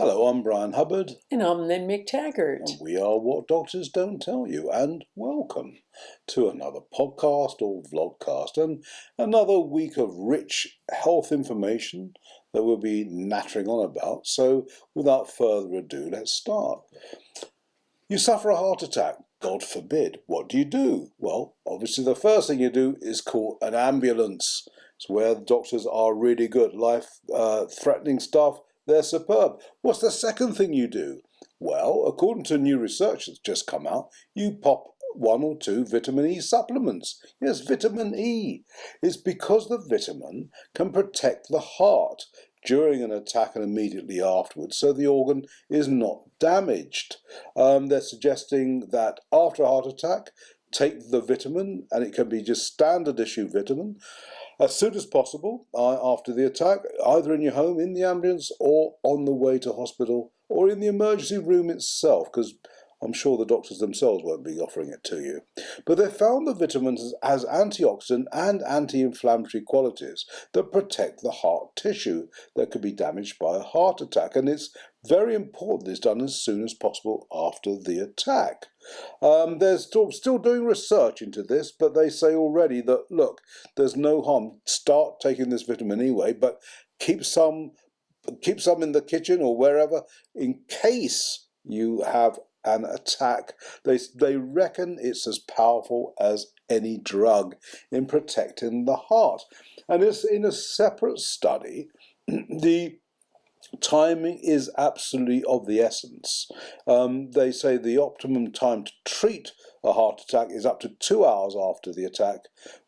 Hello, I'm Bryan Hubbard. And I'm Lynne McTaggart. And we are What Doctors Don't Tell You. And welcome to another podcast or vlogcast and another week of rich health information that we'll be nattering on about. So without further ado, let's start. You suffer a heart attack. God forbid. What do? Well, obviously the first thing you do is call an ambulance. It's where the doctors are really good. Life-threatening stuff, they're superb. What's the second thing you do? Well, according to new research that's just come out, you pop 1 or 2 vitamin E supplements. Yes, vitamin E. It's because the vitamin can protect the heart during an attack and immediately afterwards, so the organ is not damaged. They're suggesting that after a heart attack, take the vitamin, and it can be just standard issue vitamin, as soon as possible after the attack, either in your home, in the ambulance, or on the way to hospital, or in the emergency room itself, because I'm sure the doctors themselves won't be offering it to you. But they found the vitamins has antioxidant and anti-inflammatory qualities that protect the heart tissue that could be damaged by a heart attack. And it's very important it's done as soon as possible after the attack. They're still doing research into this, but they say already that, look, there's no harm. Start taking this vitamin anyway, but keep some in the kitchen or wherever in case you have an attack. They reckon it's as powerful as any drug in protecting the heart. And it's in a separate study, the timing is absolutely of the essence. They say the optimum time to treat a heart attack is up to 2 hours after the attack,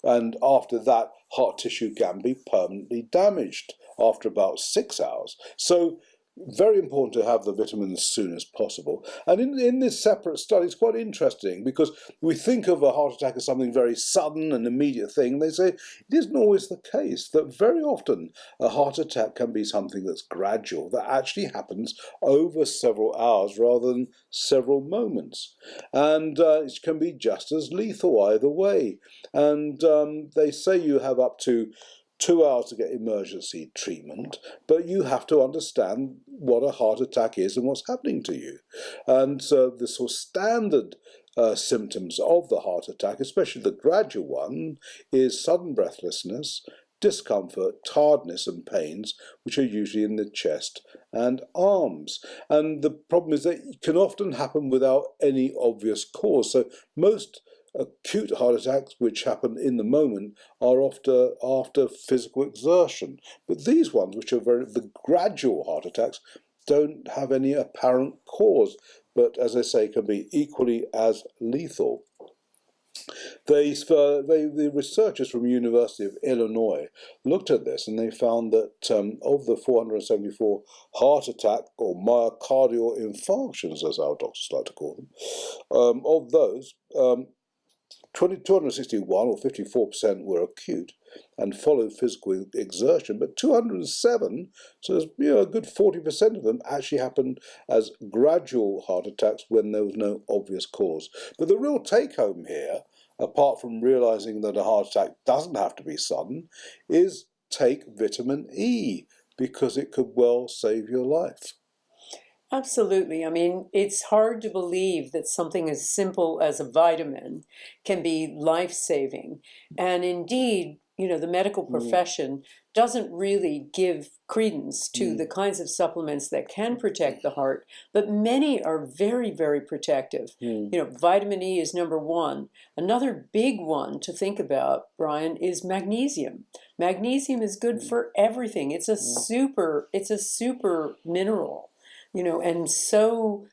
and after that, heart tissue can be permanently damaged after about 6 hours. So very important to have the vitamin as soon as possible. And in this separate study, it's quite interesting because we think of a heart attack as something very sudden and immediate thing. They say it isn't always the case, that very often a heart attack can be something that's gradual, that actually happens over several hours rather than several moments. And it can be just as lethal either way. And they say you have up to 2 hours to get emergency treatment, but you have to understand what a heart attack is and what's happening to you. And so the sort of standard symptoms of the heart attack, especially the gradual one, is sudden breathlessness, discomfort, tiredness and pains, which are usually in the chest and arms. And the problem is that it can often happen without any obvious cause. So most acute heart attacks, which happen in the moment, are after physical exertion. But these ones, which are the gradual heart attacks, don't have any apparent cause, but as I say, can be equally as lethal. The researchers from University of Illinois looked at this, and they found that of the 474 heart attack or myocardial infarctions, as our doctors like to call them, of those, 261 or 54% were acute and followed physical exertion, but 207, so a good 40% of them actually happened as gradual heart attacks when there was no obvious cause. But the real take-home here, apart from realizing that a heart attack doesn't have to be sudden, is take vitamin E, because it could well save your life. Absolutely. I mean, it's hard to believe that something as simple as a vitamin can be life-saving. And indeed, the medical profession doesn't really give credence to the kinds of supplements that can protect the heart, but many are very, very protective. Vitamin E is number one. Another big one to think about, Bryan, is magnesium. Magnesium is good for everything. It's a super mineral. And so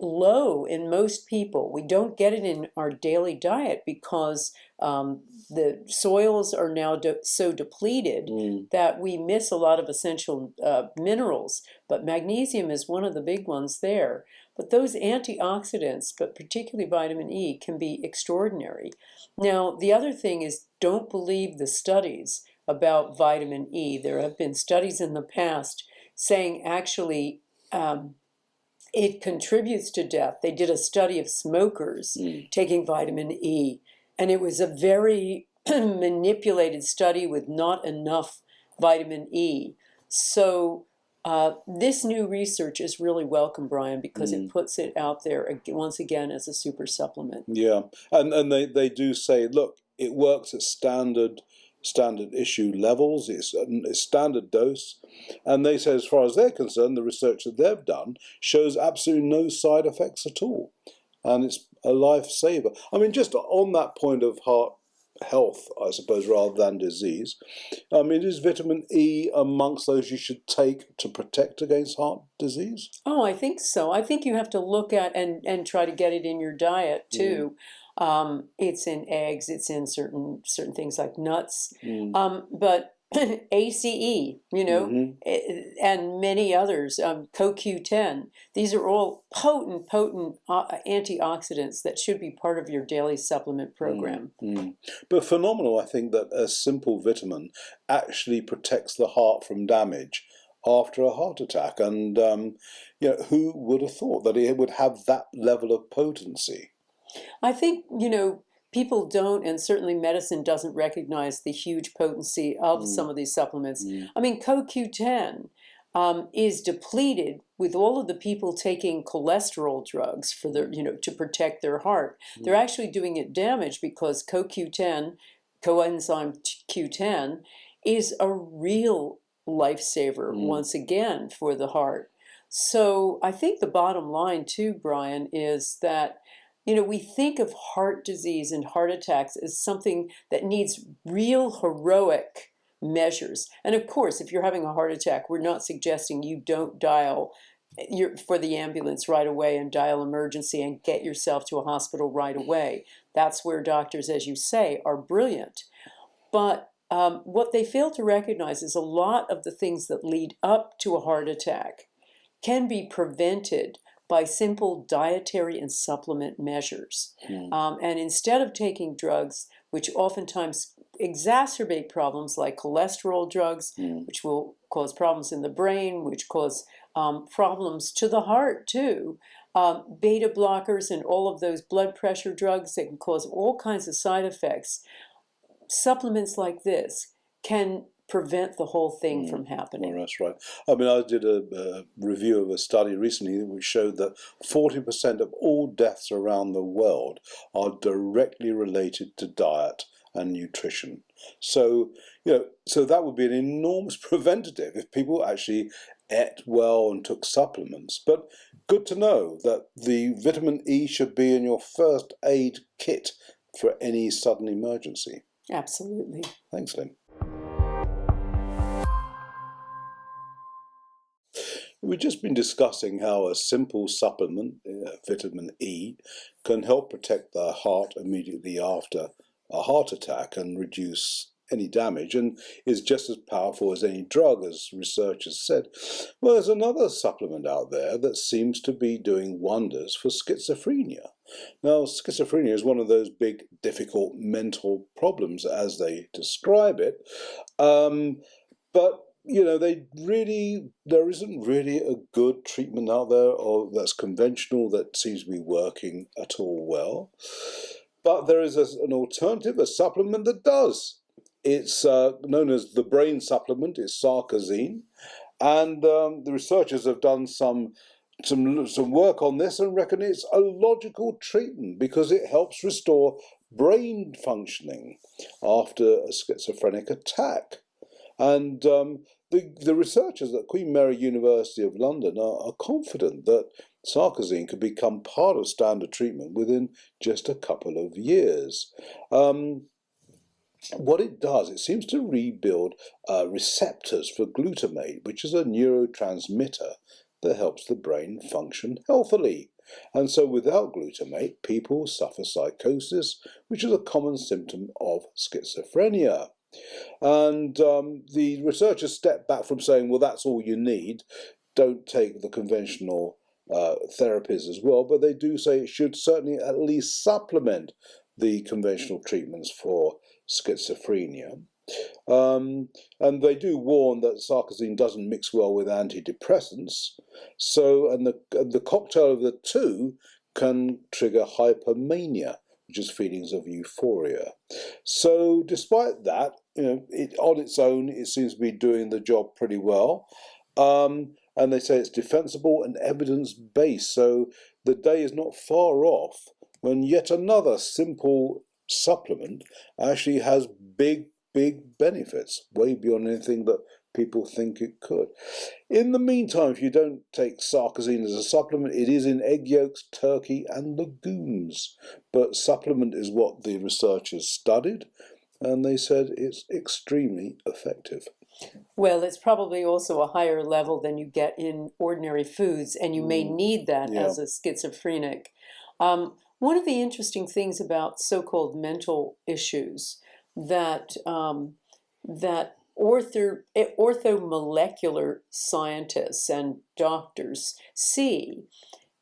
low in most people. We don't get it in our daily diet because the soils are now so depleted that we miss a lot of essential minerals. But magnesium is one of the big ones there. But those antioxidants, but particularly vitamin E, can be extraordinary. Now, the other thing is, don't believe the studies about vitamin E. There have been studies in the past saying actually it contributes to death. They did a study of smokers taking vitamin E, and it was a very manipulated study with not enough vitamin E. So This new research is really welcome, Brian, because it puts it out there once again as a super supplement. Yeah, and they do say, look, it works at standard issue levels. It's standard dose, and they say as far as they're concerned, the research that they've done shows absolutely no side effects at all, and it's a lifesaver. I mean, just on that point of heart health, I suppose, rather than disease, I mean, is vitamin E amongst those you should take to protect against heart disease? Oh, I think so. I think you have to look at and try to get it in your diet too. It's in eggs. It's in certain things like nuts. But ACE, and many others, CoQ10. These are all potent antioxidants that should be part of your daily supplement program. But phenomenal, I think, that a simple vitamin actually protects the heart from damage after a heart attack. And, who would have thought that it would have that level of potency? I think, people don't, and certainly medicine doesn't recognize the huge potency of some of these supplements. I mean, CoQ10 is depleted with all of the people taking cholesterol drugs for their, to protect their heart. They're actually doing it damage because CoQ10, coenzyme Q10, is a real lifesaver once again for the heart. So I think the bottom line too, Brian, is that we think of heart disease and heart attacks as something that needs real heroic measures. And of course, if you're having a heart attack, we're not suggesting you don't dial for the ambulance right away and dial emergency and get yourself to a hospital right away. That's where doctors, as you say, are brilliant. But what they fail to recognize is a lot of the things that lead up to a heart attack can be prevented by simple dietary and supplement measures. And instead of taking drugs, which oftentimes exacerbate problems like cholesterol drugs, which will cause problems in the brain, which cause problems to the heart too, beta blockers and all of those blood pressure drugs that can cause all kinds of side effects, supplements like this can prevent the whole thing from happening. Well, that's right. I mean, I did a review of a study recently which showed that 40% of all deaths around the world are directly related to diet and nutrition. So, so that would be an enormous preventative if people actually ate well and took supplements. But good to know that the vitamin E should be in your first aid kit for any sudden emergency. Absolutely. Thanks, Lynne. We've just been discussing how a simple supplement, vitamin E, can help protect the heart immediately after a heart attack and reduce any damage, and is just as powerful as any drug, as researchers said. Well, there's another supplement out there that seems to be doing wonders for schizophrenia. Now, schizophrenia is one of those big, difficult mental problems, as they describe it, but there isn't really a good treatment out there or that's conventional that seems to be working at all well. But there is an alternative, a supplement that does. It's known as the brain supplement. It's Sarcosine, and the researchers have done some work on this and reckon it's a logical treatment because it helps restore brain functioning after a schizophrenic attack. And the researchers at Queen Mary University of London are confident that Sarcosine could become part of standard treatment within just a couple of years. What it does, it seems to rebuild receptors for glutamate, which is a neurotransmitter that helps the brain function healthily. And so without glutamate, people suffer psychosis, which is a common symptom of schizophrenia. And the researchers stepped back from saying, well, that's all you need. Don't take the conventional therapies as well. But they do say it should certainly at least supplement the conventional treatments for schizophrenia. And they do warn that Sarcosine doesn't mix well with antidepressants. And the cocktail of the two can trigger hypermania, which is feelings of euphoria. So despite that, on its own, it seems to be doing the job pretty well. And they say it's defensible and evidence-based. So the day is not far off when yet another simple supplement actually has big, big benefits, way beyond anything that people think it could. In the meantime, if you don't take sarcosine as a supplement, it is in egg yolks, turkey, and legumes. But supplement is what the researchers studied, and they said it's extremely effective. Well, it's probably also a higher level than you get in ordinary foods, and you may need that as a schizophrenic. One of the interesting things about so-called mental issues that that orthomolecular scientists and doctors see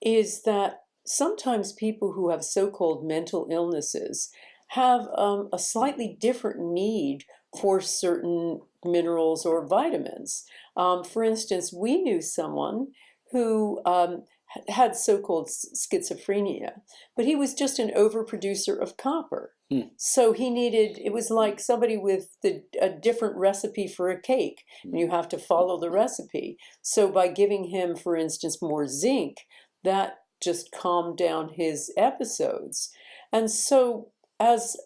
is that sometimes people who have so-called mental illnesses have a slightly different need for certain minerals or vitamins. For instance, we knew someone who had so-called schizophrenia, but he was just an overproducer of copper. So he needed, it was like somebody with a different recipe for a cake, and you have to follow the recipe. So by giving him, for instance, more zinc, that just calmed down his episodes. And so as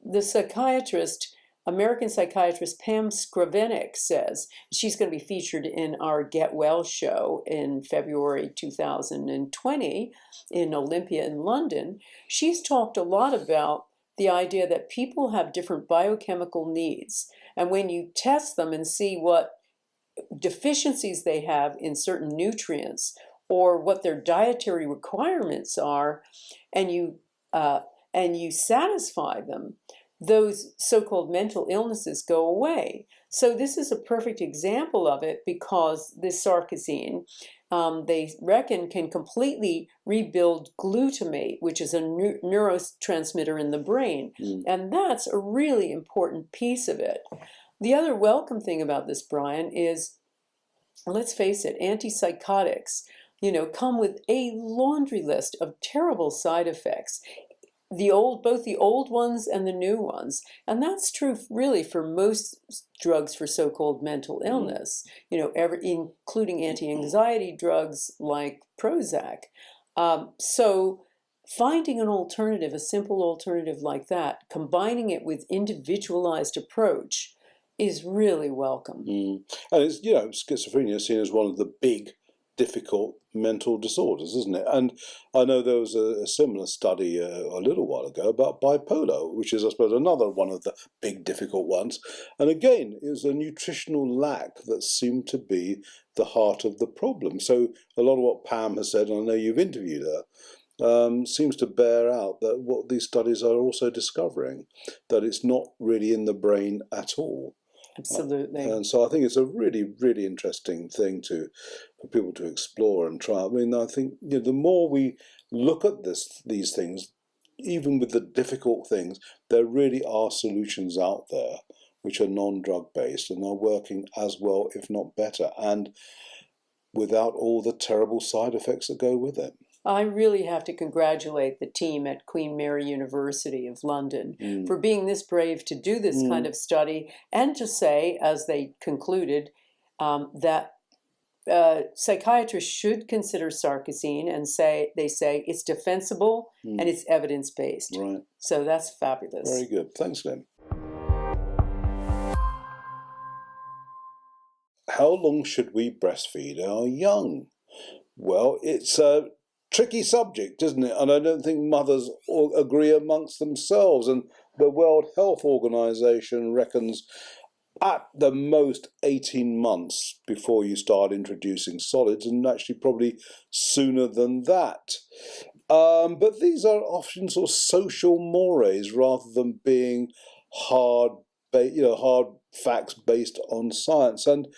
the psychiatrist, American psychiatrist Pam Skrevenik says, she's going to be featured in our Get Well show in February 2020 in Olympia in London. She's talked a lot about the idea that people have different biochemical needs. And when you test them and see what deficiencies they have in certain nutrients or what their dietary requirements are, and you satisfy them, those so-called mental illnesses go away. So this is a perfect example of it, because this sarcosine, they reckon, can completely rebuild glutamate, which is a neurotransmitter in the brain. And that's a really important piece of it. The other welcome thing about this, Bryan, is, let's face it, antipsychotics, come with a laundry list of terrible side effects. Both the old ones and the new ones. And that's true really for most drugs for so-called mental illness, including anti-anxiety drugs like Prozac. So finding an alternative, a simple alternative like that, combining it with individualized approach, is really welcome. And it's, schizophrenia is seen as one of the big, difficult mental disorders, isn't it? And I know there was a similar study a little while ago about bipolar, which is, I suppose, another one of the big, difficult ones. And again, it was a nutritional lack that seemed to be the heart of the problem. So a lot of what Pam has said, and I know you've interviewed her, seems to bear out that what these studies are also discovering, that it's not really in the brain at all. Absolutely. And so I think it's a really, really interesting thing for people to explore and try. I mean, I think the more we look at these things, even with the difficult things, there really are solutions out there which are non-drug based and are working as well, if not better, and without all the terrible side effects that go with it. I really have to congratulate the team at Queen Mary University of London for being this brave to do this kind of study, and to say, as they concluded, that psychiatrists should consider sarcosine, and they say it's defensible and it's evidence-based. Right. So that's fabulous. Very good. Thanks, Lynne. How long should we breastfeed our young? Well, it's a tricky subject, isn't it? And I don't think mothers agree amongst themselves. And the World Health Organization reckons at the most 18 months before you start introducing solids, and actually probably sooner than that. But these are often sort of social mores rather than being hard facts based on science. And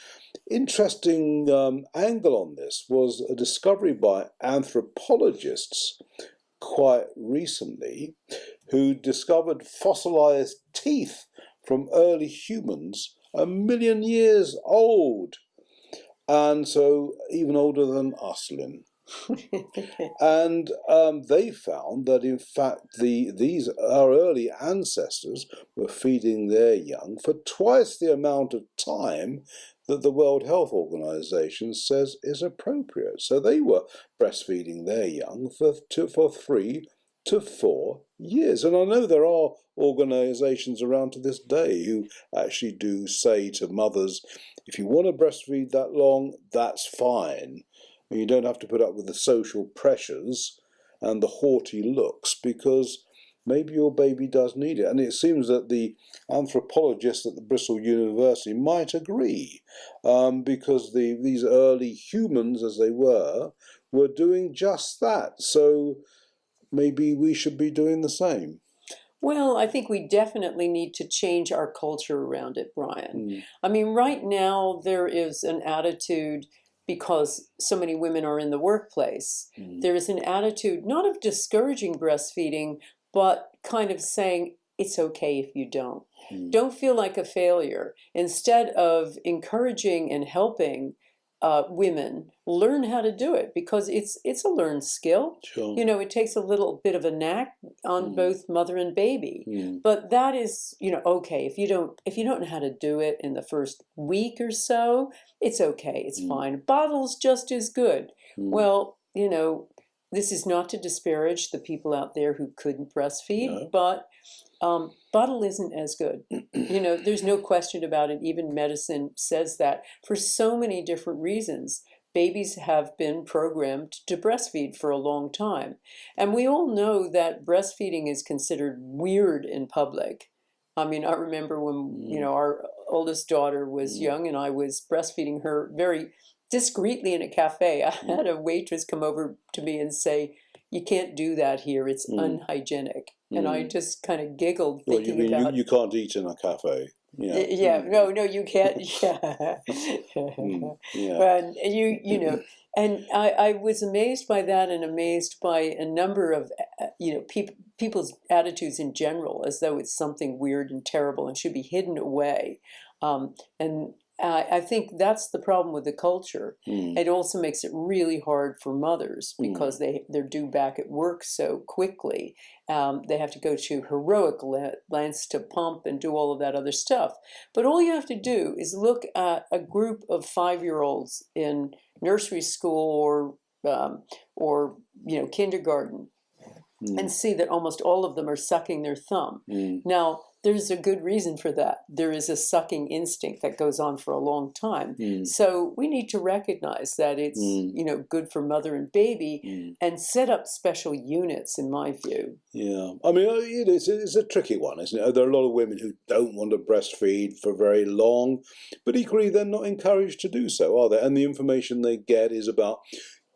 interesting angle on this was a discovery by anthropologists quite recently, who discovered fossilized teeth from early humans 1 million years old, and so even older than us, Lynne. And they found that, in fact, our early ancestors were feeding their young for twice the amount of time that the World Health Organization says is appropriate. So they were breastfeeding their young for 3 to 4 years. And I know there are organisations around to this day who actually do say to mothers, if you want to breastfeed that long, that's fine. And you don't have to put up with the social pressures and the haughty looks, because maybe your baby does need it. And it seems that the anthropologists at the Bristol University might agree, because these early humans, as they were doing just that. So maybe we should be doing the same. Well, I think we definitely need to change our culture around it, Bryan. I mean, right now there is an attitude, because so many women are in the workplace, there is an attitude not of discouraging breastfeeding, but kind of saying, it's okay if you don't. Don't feel like a failure. Instead of encouraging and helping women learn how to do it, because it's a learned skill. Sure. You know, it takes a little bit of a knack on both mother and baby. But that is, you know, okay. If you don't know how to do it in the first week or so, it's okay. It's fine. Bottle's just as good. Well, you know, this is not to disparage the people out there who couldn't breastfeed, but bottle isn't as good. You know, there's no question about it. Even medicine says that for so many different reasons. Babies have been programmed to breastfeed for a long time. And we all know that breastfeeding is considered weird in public. I mean, I remember when, you know, our oldest daughter was young and I was breastfeeding her very discreetly in a cafe. I had a waitress come over to me and say, you can't do that here. It's unhygienic. And I just kind of giggled, thinking about... You can't eat in a cafe. Yeah. No, you can't. Yeah. And you know, and I was amazed by that, and amazed by a number of, you know, people's attitudes in general, as though it's something weird and terrible and should be hidden away. And I think that's the problem with the culture. It also makes it really hard for mothers, because they're due back at work so quickly. They have to go to heroic lengths to pump and do all of that other stuff. But all you have to do is look at a group of 5-year-olds in nursery school or you know, kindergarten, and see that almost all of them are sucking their thumb. Now, there's a good reason for that. There is a sucking instinct that goes on for a long time. So we need to recognize that it's you know, good for mother and baby, and set up special units, in my view. Yeah, I mean, it's a tricky one, isn't it? There are a lot of women who don't want to breastfeed for very long, but equally they're not encouraged to do so, are they? And the information they get is about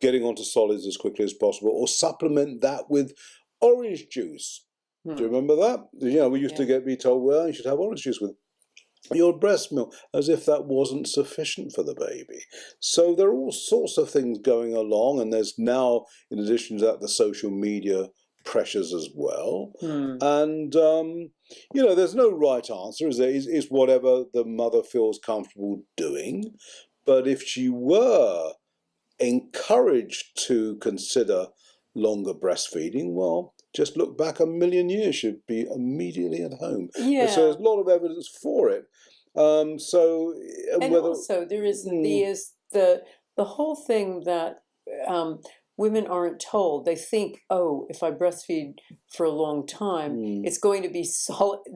getting onto solids as quickly as possible, or supplement that with orange juice. Do you remember that? You know, we used to be told, well, you should have orange juice with your breast milk, as if that wasn't sufficient for the baby. So there are all sorts of things going along, and there's now, in addition to that, the social media pressures as well. And, you know, there's no right answer, is there? It's whatever the mother feels comfortable doing. But if she were encouraged to consider longer breastfeeding, well, just look back a million years, she'd be immediately at home. Yeah. So there's a lot of evidence for it. And also there is the whole thing that women aren't told. They think, oh, if I breastfeed for a long time, it's going to be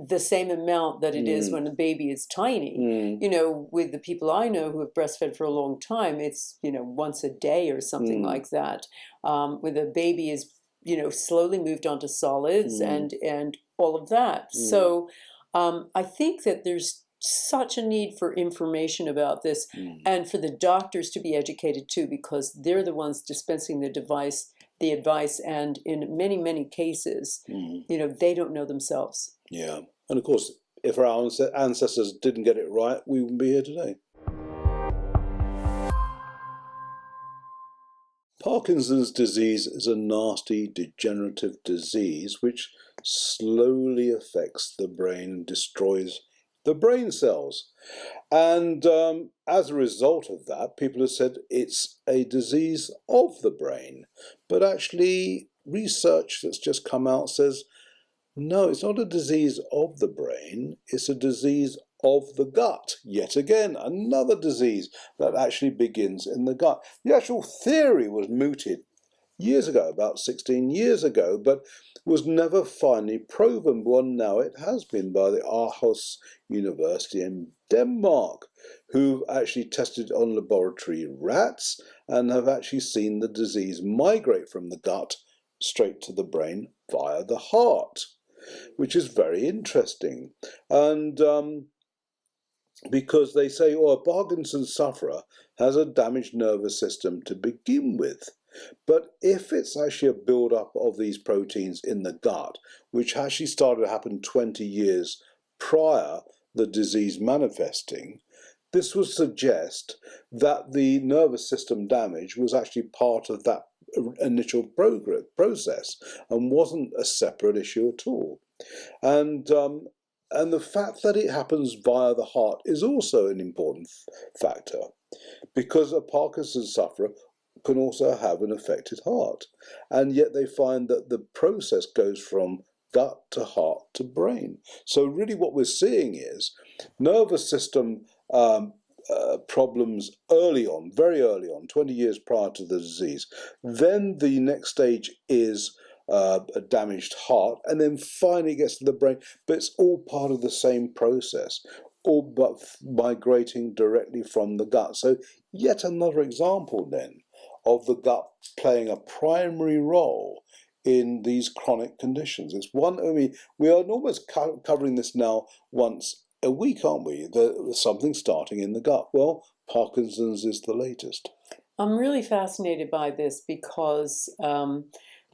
the same amount that it is when the baby is tiny. You know, with the people I know who have breastfed for a long time, it's, you know, once a day or something like that. With a baby is, you know, slowly moved onto solids and all of that. So I think that there's such a need for information about this, and for the doctors to be educated too, because they're the ones dispensing the advice, and in many cases, you know, they don't know themselves. Yeah, and of course, if our ancestors didn't get it right, we wouldn't be here today. Parkinson's disease is a nasty degenerative disease which slowly affects the brain and destroys the brain cells. And as a result of that, people have said it's a disease of the brain. But actually, research that's just come out says, no, it's not a disease of the brain, it's a disease of the gut. Yet again, another disease that actually begins in the gut. The actual theory was mooted years ago, about 16 years ago, but was never finally proven. Well, now it has been by the Aarhus University in Denmark, who've actually tested on laboratory rats and have actually seen the disease migrate from the gut straight to the brain via the heart, which is very interesting. And because they say, a Parkinson's sufferer has a damaged nervous system to begin with. But if it's actually a build-up of these proteins in the gut, which actually started to happen 20 years prior the disease manifesting, this would suggest that the nervous system damage was actually part of that initial process and wasn't a separate issue at all. And the fact that it happens via the heart is also an important factor, because a Parkinson's sufferer can also have an affected heart. And yet they find that the process goes from gut to heart to brain. So really what we're seeing is nervous system problems early on, very early on, 20 years prior to the disease. Then the next stage is a damaged heart, and then finally it gets to the brain, but it's all part of the same process, all but migrating directly from the gut. So yet another example then of the gut playing a primary role in these chronic conditions. It's one, I mean, we are almost covering this now once a week, aren't we? There's something starting in the gut. Well, Parkinson's is the latest. I'm really fascinated by this because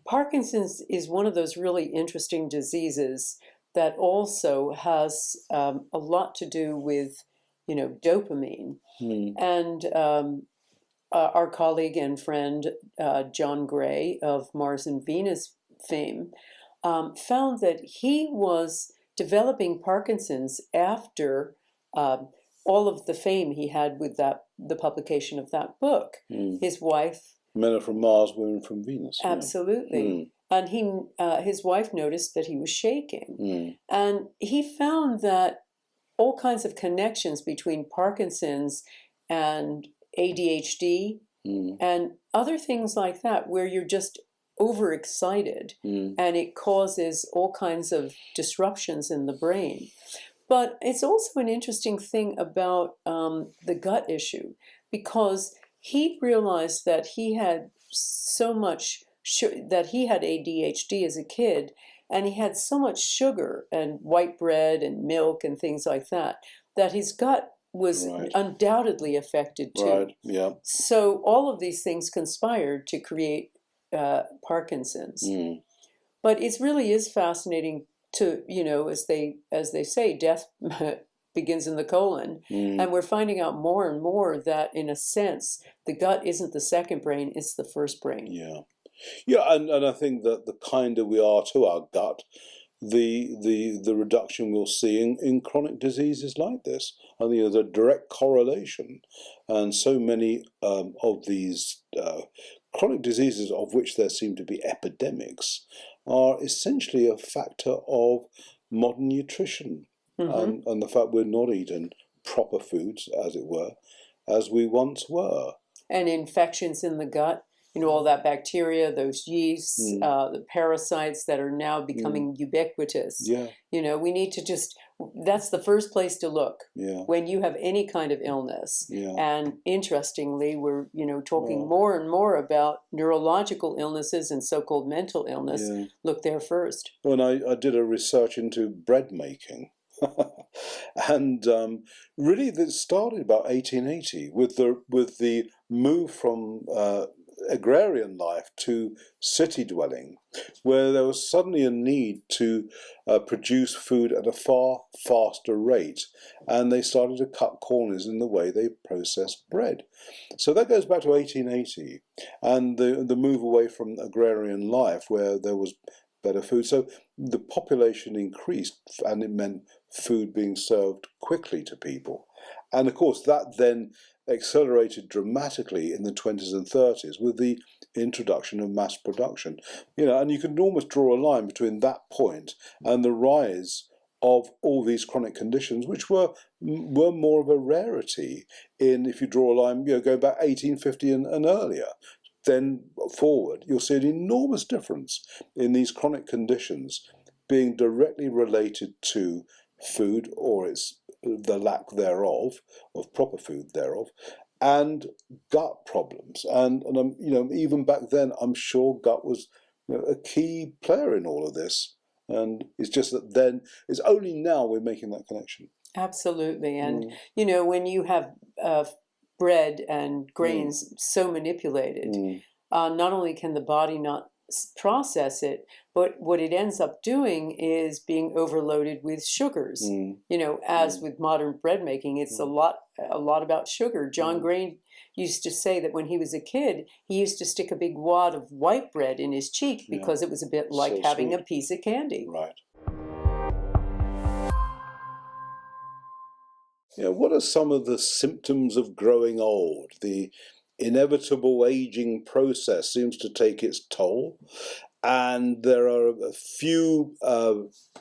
Parkinson's is one of those really interesting diseases that also has a lot to do with, dopamine. And our colleague and friend, John Gray of Mars and Venus fame, found that he was developing Parkinson's after all of the fame he had with the publication of that book. His wife... Men are from Mars, women from Venus. Absolutely. And his wife noticed that he was shaking. And he found that all kinds of connections between Parkinson's and ADHD and other things like that, where you're just overexcited and it causes all kinds of disruptions in the brain. But it's also an interesting thing about the gut issue, because he realized that he had so much that he had ADHD as a kid, and he had so much sugar and white bread and milk and things like that, that his gut was undoubtedly affected too. Right, yeah. So all of these things conspired to create Parkinson's. But it really is fascinating to, as they say, death begins in the colon. And we're finding out more and more that, in a sense, the gut isn't the second brain, it's the first brain. Yeah, and I think that the kinder we are to our gut, the reduction we'll see in chronic diseases like this. I think there's a direct correlation, and so many of these chronic diseases, of which there seem to be epidemics, are essentially a factor of modern nutrition and the fact we're not eating proper foods, as it were, as we once were. And infections in the gut. All that bacteria, those yeasts, the parasites that are now becoming ubiquitous. We need to that's the first place to look when you have any kind of illness. And interestingly, we're, talking more and more about neurological illnesses and so-called mental illness. Look there first. When I did a research into bread making, and really this started about 1880 with the move from agrarian life to city dwelling, where there was suddenly a need to produce food at a far faster rate, and they started to cut corners in the way they processed bread. So that goes back to 1880, and the move away from agrarian life where there was better food. So the population increased, and it meant food being served quickly to people. And of course that then accelerated dramatically in the 20s and 30s with the introduction of mass production. And you can almost draw a line between that point and the rise of all these chronic conditions, which were more of a rarity in, if you draw a line, go back 1850 and earlier. Then forward, you'll see an enormous difference in these chronic conditions being directly related to food, or the lack thereof, of proper food thereof, and gut problems. And even back then, I'm sure gut was a key player in all of this. And it's just that then, it's only now we're making that connection. Absolutely. And, when you have bread and grains so manipulated, not only can the body not process it, but what it ends up doing is being overloaded with sugars. As with modern bread making, it's a lot about sugar. John Gray used to say that when he was a kid, he used to stick a big wad of white bread in his cheek because it was a bit like having sweet. a piece of candy. Right. What are some of the symptoms of growing old? The inevitable aging process seems to take its toll, and there are a few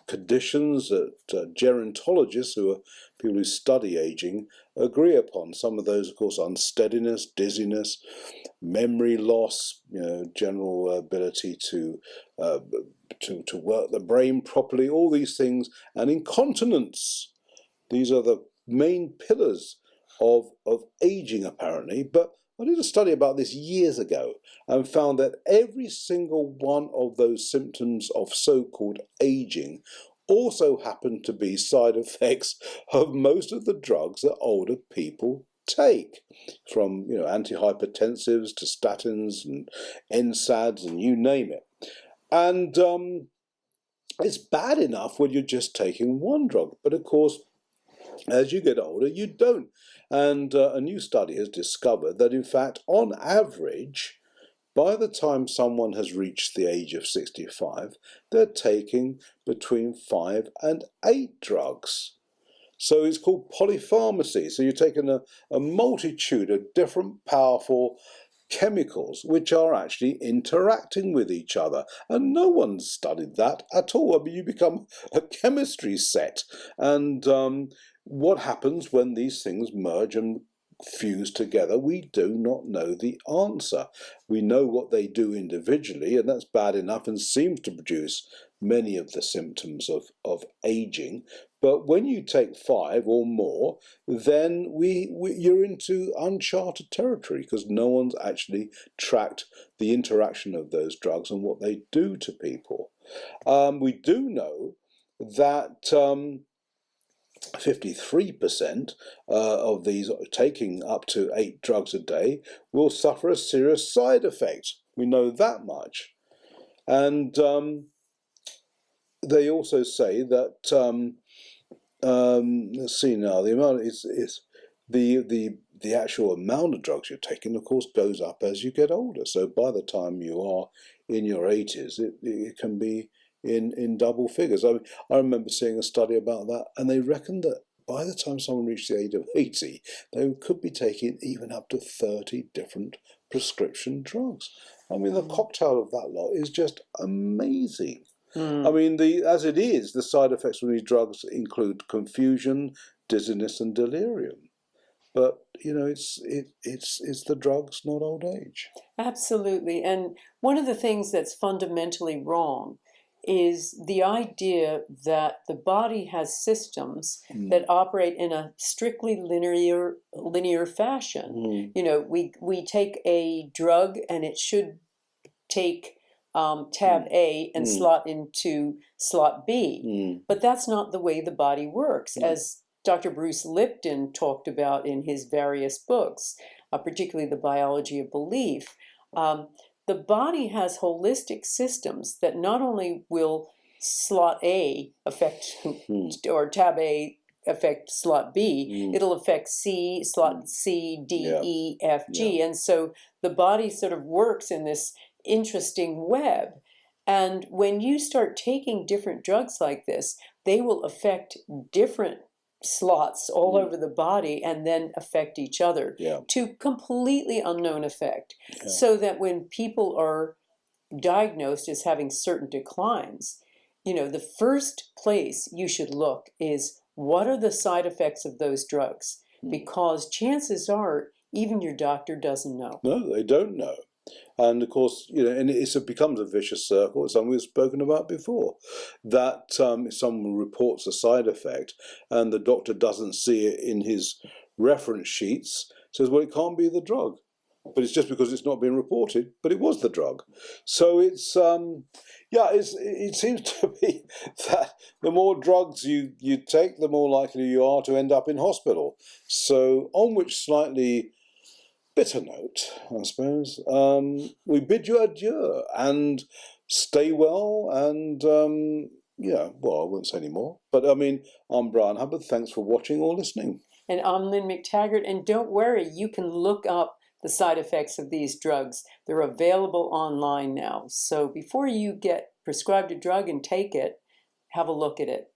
conditions that gerontologists, who are people who study aging, agree upon. Some of those, of course, unsteadiness, dizziness, memory loss, general ability to work the brain properly, all these things, and incontinence. These are the main pillars of aging, apparently. But I did a study about this years ago and found that every single one of those symptoms of so-called aging also happen to be side effects of most of the drugs that older people take, from antihypertensives to statins and NSAIDs and you name it. And it's bad enough when you're just taking one drug, but of course, as you get older, you don't. And a new study has discovered that, in fact, on average, by the time someone has reached the age of 65, they're taking between 5 and 8 drugs. So it's called polypharmacy. So you're taking a multitude of different powerful chemicals which are actually interacting with each other, and no one's studied that at all. I mean, you become a chemistry set, and what happens when these things merge and fuse together, we do not know the answer. We know what they do individually, and that's bad enough and seems to produce many of the symptoms of aging. But when you take 5 or more, then you're into uncharted territory, because no one's actually tracked the interaction of those drugs and what they do to people. We do know that 53% of these taking up to 8 drugs a day will suffer a serious side effect. We know that much. And they also say that let's see now, the amount is the actual amount of drugs you're taking, of course, goes up as you get older. So by the time you are in your 80s, it can be in double figures. I remember seeing a study about that, and they reckoned that by the time someone reached the age of 80, they could be taking even up to 30 different prescription drugs. I mean, the cocktail of that lot is just amazing. I mean, as it is, the side effects from these drugs include confusion, dizziness, and delirium. But it's the drugs, not old age. Absolutely. And one of the things that's fundamentally wrong is the idea that the body has systems that operate in a strictly linear fashion. We take a drug and it should take tab A and slot into slot B. But that's not the way the body works, as Dr. Bruce Lipton talked about in his various books, particularly The Biology of Belief. The body has holistic systems that not only will slot A affect, or tab A affect slot B, it'll affect C, slot C, D, E, F, G. And so the body sort of works in this interesting web. And when you start taking different drugs like this, they will affect different slots all over the body and then affect each other to completely unknown effect. So that when people are diagnosed as having certain declines, the first place you should look is what are the side effects of those drugs? Because chances are even your doctor doesn't know. No, they don't know. And of course, and it becomes a vicious circle. It's something we've spoken about before. That if someone reports a side effect and the doctor doesn't see it in his reference sheets, says, well, it can't be the drug. But it's just because it's not been reported, but it was the drug. So it's, it seems to be that the more drugs you take, the more likely you are to end up in hospital. So on which slightly bitter note, I suppose, we bid you adieu and stay well and, I won't say any more. But I'm Bryan Hubbard. Thanks for watching or listening. And I'm Lynne McTaggart. And don't worry, you can look up the side effects of these drugs. They're available online now. So before you get prescribed a drug and take it, have a look at it.